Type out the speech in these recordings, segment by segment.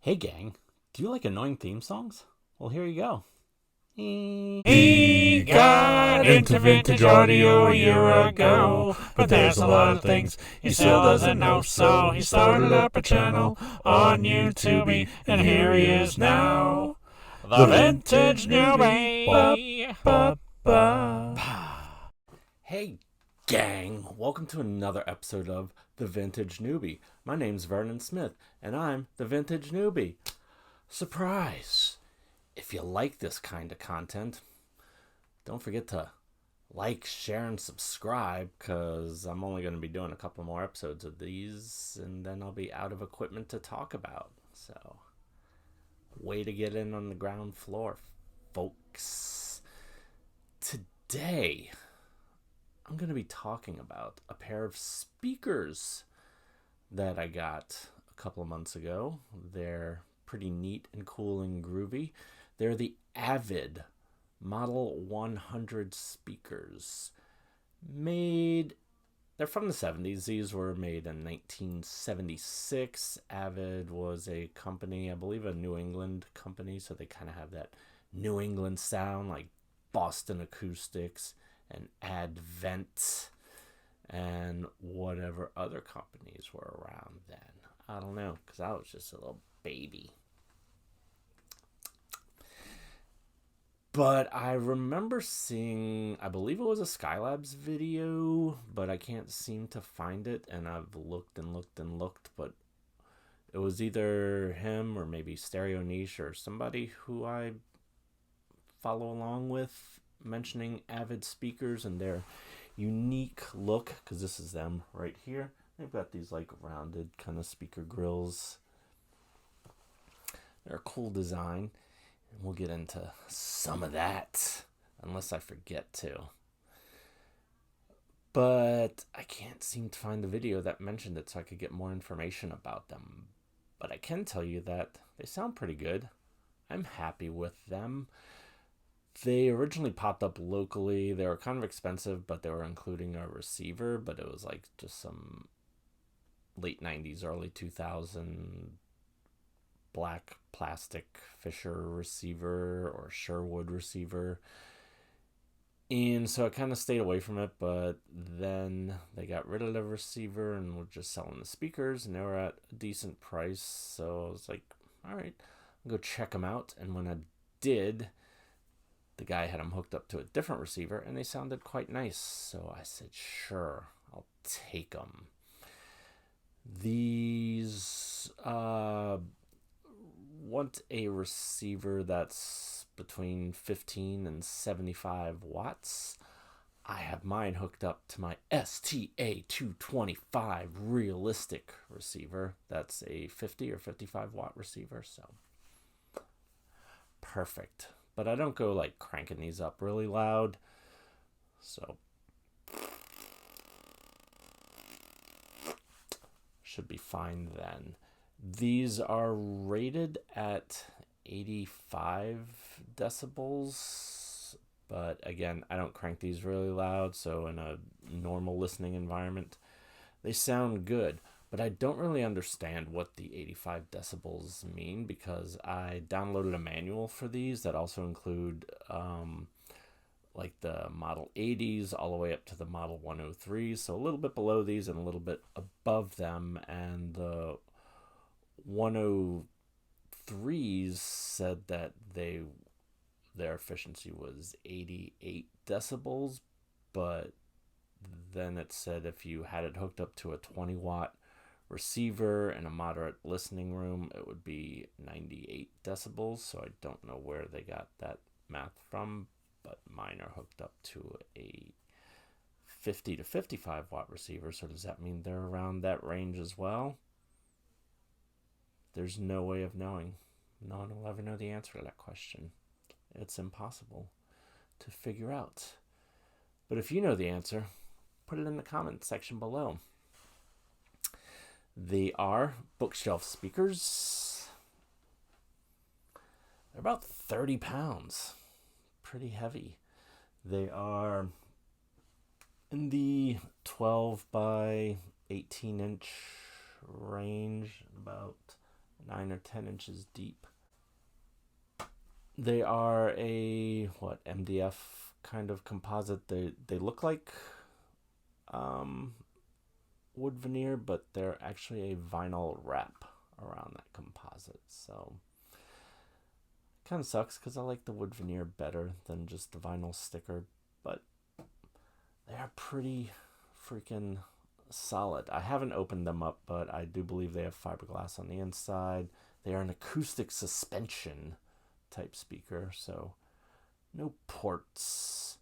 Hey gang, do you like annoying theme songs? Well, here you go. He got into vintage audio a year ago, but there's a lot of things he still doesn't know, so he started up a channel on YouTube, and here he is now, the Vintage Newbie. Ba, ba, ba. Hey gang, welcome to another episode of The Vintage Newbie. My name's Vernon Smith, and I'm the Vintage Newbie. Surprise! If you like this kind of content, don't forget to like, share, and subscribe, because I'm only going to be doing a couple more episodes of these, and then I'll be out of equipment to talk about. So, way to get in on the ground floor, folks. Today, I'm going to be talking about a pair of speakers that I got a couple of months ago. They're pretty neat and cool and groovy. They're the Avid Model 100 speakers. They're from the 70s. These were made in 1976. Avid was a company, I believe a New England company, so they kind of have that New England sound, like Boston Acoustics and Advent and whatever other companies were around then. I don't know, because I was just a little baby. But I remember seeing, I believe it was a Skylab's video, but I can't seem to find it, and I've looked and looked and looked, but it was either him or maybe Stereo Niche or somebody who I follow along with mentioning Avid speakers and their unique look, because this is them right here. They've got these like rounded kind of speaker grills. They're a cool design. And we'll get into some of that, unless I forget to. But I can't seem to find the video that mentioned it so I could get more information about them. But I can tell you that they sound pretty good. I'm happy with them. They originally popped up locally. They were kind of expensive, but they were including a receiver, but it was like just some late 90s, early 2000 black plastic Fisher receiver or Sherwood receiver. And so I kind of stayed away from it, but then they got rid of the receiver and were just selling the speakers, and they were at a decent price. So I was like, all right, I'll go check them out. And when I did, the guy had them hooked up to a different receiver, and they sounded quite nice. So I said, sure, I'll take them. These want a receiver that's between 15 and 75 watts. I have mine hooked up to my STA225 realistic receiver. That's a 50 or 55 watt receiver, so perfect. But I don't go like cranking these up really loud, so should be fine then. These are rated at 85 decibels, but again, I don't crank these really loud, so in a normal listening environment, they sound good. But I don't really understand what the 85 decibels mean, because I downloaded a manual for these that also include like the Model 80s all the way up to the Model 103s, so a little bit below these and a little bit above them, and the 103s said that their efficiency was 88 decibels, but then it said if you had it hooked up to a 20 watt receiver in a moderate listening room, it would be 98 decibels. So I don't know where they got that math from, but mine are hooked up to a 50 to 55 watt receiver. So does that mean they're around that range as well? There's no way of knowing. No one will ever know the answer to that question. It's impossible to figure out. But if you know the answer, put it in the comments section below. They are bookshelf speakers. They're about 30 pounds. Pretty heavy. They are in the 12 by 18 inch range, about 9 or 10 inches deep. They are a MDF kind of composite. They look like wood veneer, but they're actually a vinyl wrap around that composite. So kind of sucks because I like the wood veneer better than just the vinyl sticker, but they are pretty freaking solid. I haven't opened them up, but I do believe they have fiberglass on the inside. They are an acoustic suspension type speaker, so no ports.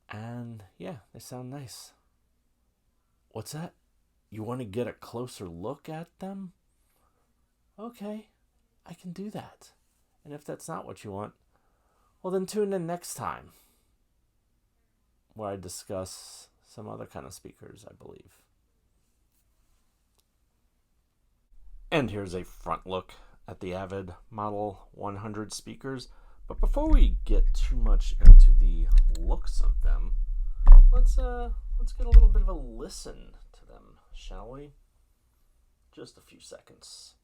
And yeah, they sound nice. What's that? You want to get a closer look at them? Okay, I can do that. And if that's not what you want, well then tune in next time, where I discuss some other kind of speakers, I believe. And here's a front look at the Avid Model 100 speakers. But before we get too much into the looks of them, let's get a little bit of a listen to them, shall we? Just a few seconds.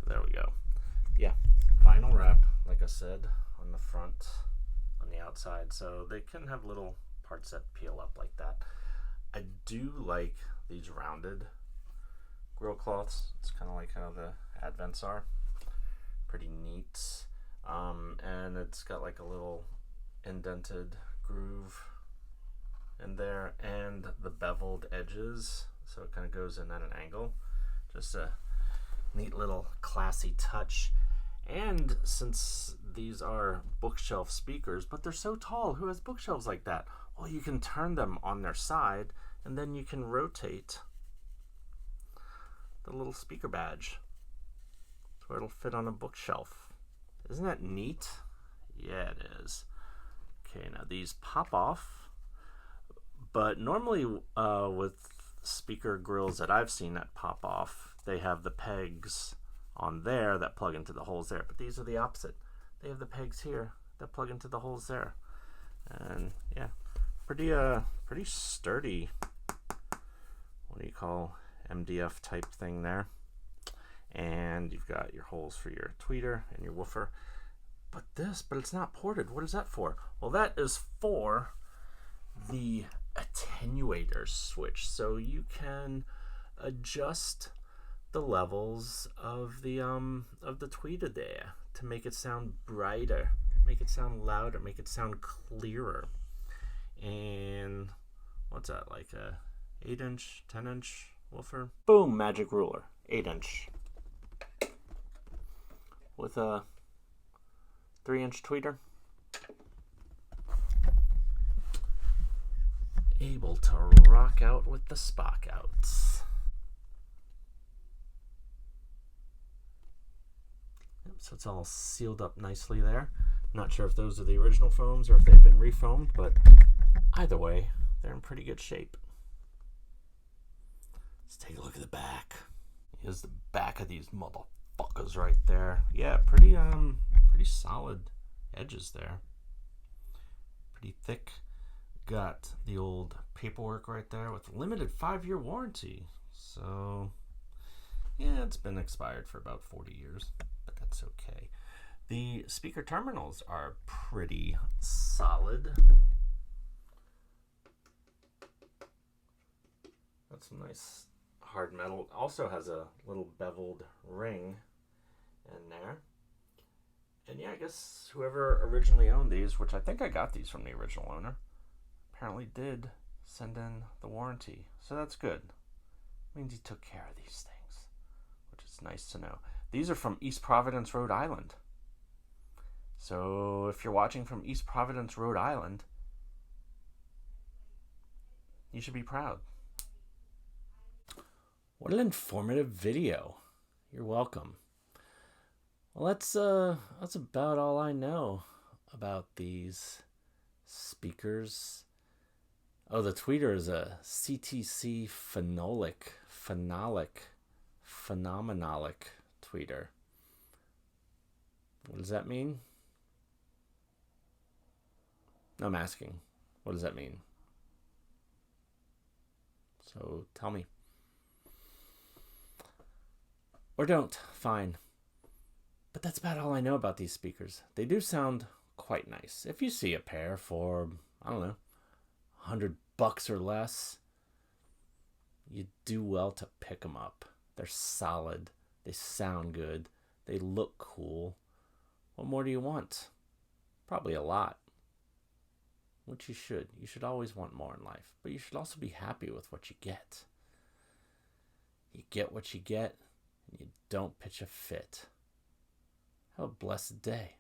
There we go. Yeah, vinyl wrap, like I said, on the front, on the outside, so they can have little parts that peel up like that. I do like these rounded grill cloths. It's kind of like how the Advents are. Pretty neat. And it's got like a little indented groove in there, and the beveled edges, so it kind of goes in at an angle. Just a neat little classy touch. And since these are bookshelf speakers, but they're so tall, who has bookshelves like that? Well, you can turn them on their side, and then you can rotate the little speaker badge so it'll fit on a bookshelf. Isn't that neat? Yeah, it is. Okay, now these pop off, but normally with speaker grills that I've seen that pop off, they have the pegs on there that plug into the holes there, but these are the opposite. They have the pegs here that plug into the holes there. And yeah, pretty sturdy, what do you call, MDF type thing there. And you've got your holes for your tweeter and your woofer. But it's not ported. What is that for? Well, that is for the attenuator switch, so you can adjust the levels of the tweeter there to make it sound brighter, make it sound louder, make it sound clearer. And what's that, like a 8-inch, 10-inch woofer? Boom, magic ruler, 8-inch with a 3-inch tweeter. Able to rock out with the Spock outs. Yep, so it's all sealed up nicely there. Not sure if those are the original foams or if they've been refoamed, but either way, they're in pretty good shape. Let's take a look at the back. Here's the back of these motherfuckers right there. Yeah, pretty solid edges there. Pretty thick. Got the old paperwork right there with limited 5-year warranty. So yeah, it's been expired for about 40 years, but that's okay. The speaker terminals are pretty solid. That's some nice hard metal. Also has a little beveled ring in there. And yeah, I guess whoever originally owned these, which I think I got these from the original owner, apparently did send in the warranty. So that's good. Means he took care of these things, which is nice to know. These are from East Providence, Rhode Island. So if you're watching from East Providence, Rhode Island, you should be proud. What an informative video. You're welcome. Well, that's about all I know about these speakers. Oh, the tweeter is a CTC phenomenalic tweeter. What does that mean? I'm asking. What does that mean? So tell me. Or don't. Fine. But that's about all I know about these speakers. They do sound quite nice. If you see a pair for, I don't know, $100 or less, you do well to pick them up. They're solid. They sound good. They look cool. What more do you want? Probably a lot. Which you should. You should always want more in life. But you should also be happy with what you get. You get what you get, and you don't pitch a fit. Have a blessed day.